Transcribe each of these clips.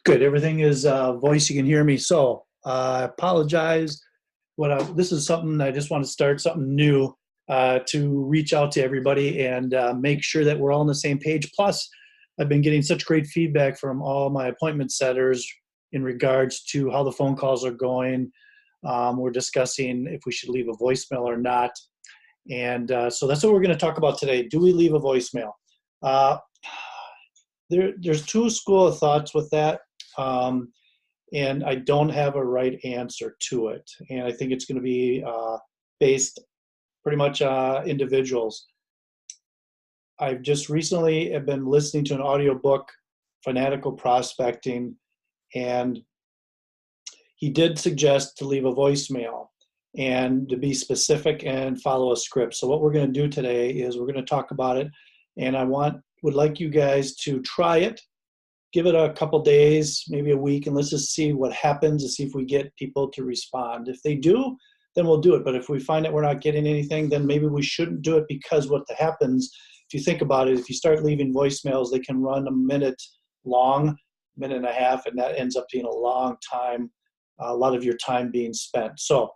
Good. Everything is voice. You can hear me. So I apologize. This is something I just want to start something new to reach out to everybody and make sure that we're all on the same page. Plus, I've been getting such great feedback from all my appointment setters in regards to how the phone calls are going. We're discussing if we should leave a voicemail or not. And so that's what we're going to talk about today. Do we leave a voicemail? Uh, there's two school of thoughts with that. Um, and I don't have a right answer to it. And I think it's going to be based pretty much individuals. I've just recently have been listening to an audiobook, Fanatical Prospecting, and he did suggest to leave a voicemail and to be specific and follow a script. So what we're going to do today is we're going to talk about it, and would like you guys to try it. Give it a couple days, maybe a week, and let's just see what happens to see if we get people to respond. If they do, then we'll do it. But if we find that we're not getting anything, then maybe we shouldn't do it, because what happens, if you think about it, if you start leaving voicemails, they can run a minute long, minute and a half, and that ends up being a long time, a lot of your time being spent. So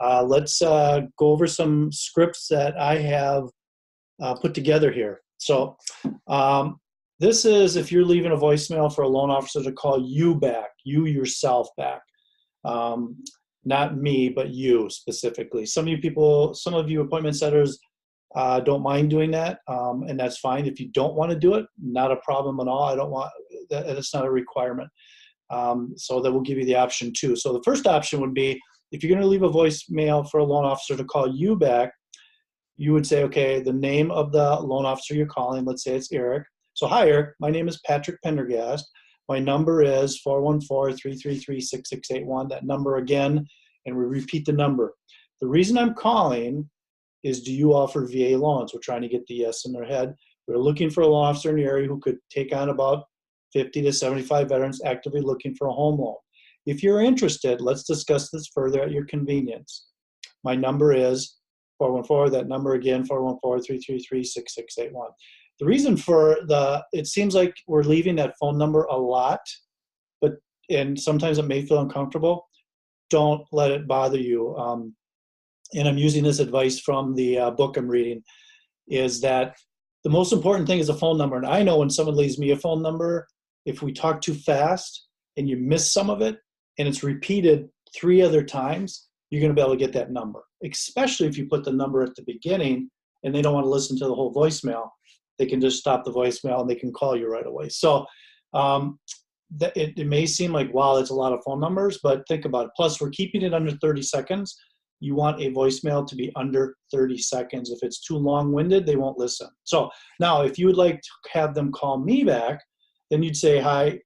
let's go over some scripts that I have put together here. So this is if you're leaving a voicemail for a loan officer to call you back, you yourself back. Not me, but you specifically. Some of you appointment setters don't mind doing that, and that's fine. If you don't want to do it, not a problem at all. That's not a requirement. So that will give you the option too. So the first option would be, if you're going to leave a voicemail for a loan officer to call you back, you would say, okay, the name of the loan officer you're calling, let's say it's Eric. So hi, Eric. My name is Patrick Pendergast. My number is 414-333-6681. That number again, and we repeat the number. The reason I'm calling is, do you offer VA loans? We're trying to get the yes in their head. We're looking for a loan officer in the area who could take on about 50 to 75 veterans actively looking for a home loan. If you're interested, let's discuss this further at your convenience. My number is 414, that number again, 414-333-6681. The reason for it seems like we're leaving that phone number a lot, and sometimes it may feel uncomfortable. Don't let it bother you. And I'm using this advice from the book I'm reading, is that the most important thing is a phone number. And I know when someone leaves me a phone number, if we talk too fast and you miss some of it and it's repeated 3 other times, you're going to be able to get that number, especially if you put the number at the beginning and they don't want to listen to the whole voicemail. They can just stop the voicemail and they can call you right away. So it may seem like, wow, that's a lot of phone numbers, but think about it. Plus, we're keeping it under 30 seconds. You want a voicemail to be under 30 seconds. If it's too long-winded, they won't listen. So now, if you would like to have them call me back, then you'd say, hi,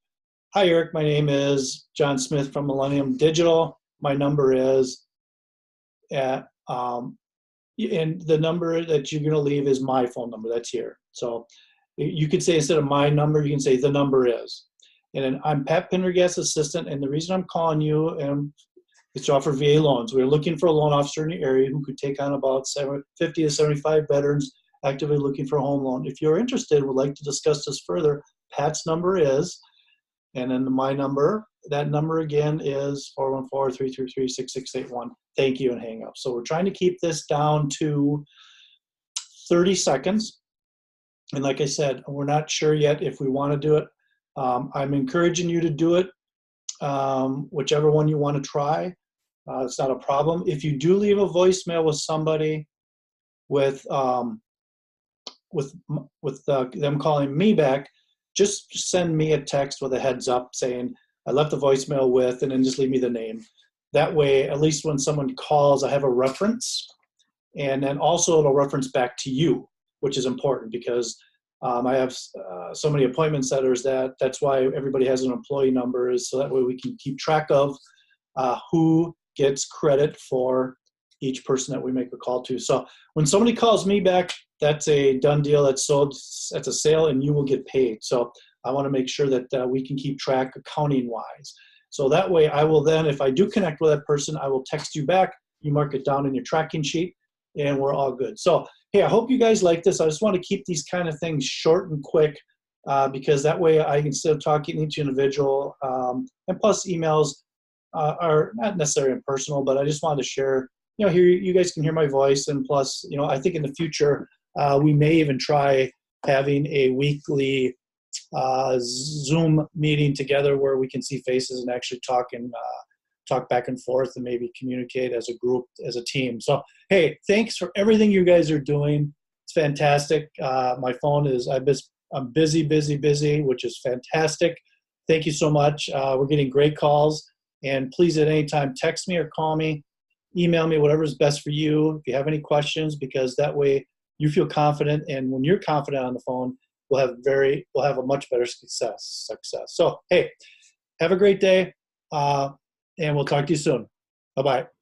Eric, my name is John Smith from Millennium Digital. My number is and the number that you're going to leave is my phone number. That's here. So you could say, instead of my number, you can say the number is. And then I'm Pat Pendergast's assistant, and the reason I'm calling you is to offer VA loans. We're looking for a loan officer in the area who could take on about 50 to 75 veterans actively looking for a home loan. If you're interested, would like to discuss this further, Pat's number is, and then my number, that number again is 414-333-6681. Thank you, and hang up. So we're trying to keep this down to 30 seconds. And like I said, we're not sure yet if we want to do it. I'm encouraging you to do it, whichever one you want to try. It's not a problem. If you do leave a voicemail with somebody with them calling me back, just send me a text with a heads up saying, I left a voicemail with, and then just leave me the name. That way, at least when someone calls, I have a reference. And then also it'll reference back to you, which is important, because I have so many appointment setters that's why everybody has an employee number, is so that way we can keep track of who gets credit for each person that we make a call to. So when somebody calls me back, that's a done deal. That's sold. That's a sale, and you will get paid. So I want to make sure that we can keep track accounting-wise. So that way I will then, if I do connect with that person, I will text you back. You mark it down in your tracking sheet, and we're all good. So, hey, I hope you guys like this. I just want to keep these kind of things short and quick because that way I can still talk to each individual. And plus, emails are not necessarily impersonal, but I just wanted to share. Here you guys can hear my voice, and plus, I think in the future we may even try having a weekly Zoom meeting together where we can see faces and actually talk back and forth and maybe communicate as a group, as a team. So, hey, thanks for everything you guys are doing. It's fantastic. My phone is, I'm busy, which is fantastic. Thank you so much. We're getting great calls. And please, at any time, text me or call me, email me, whatever is best for you. If you have any questions, because that way you feel confident. And when you're confident on the phone, we'll have a much better success. So, hey, have a great day. And we'll talk to you soon. Bye-bye.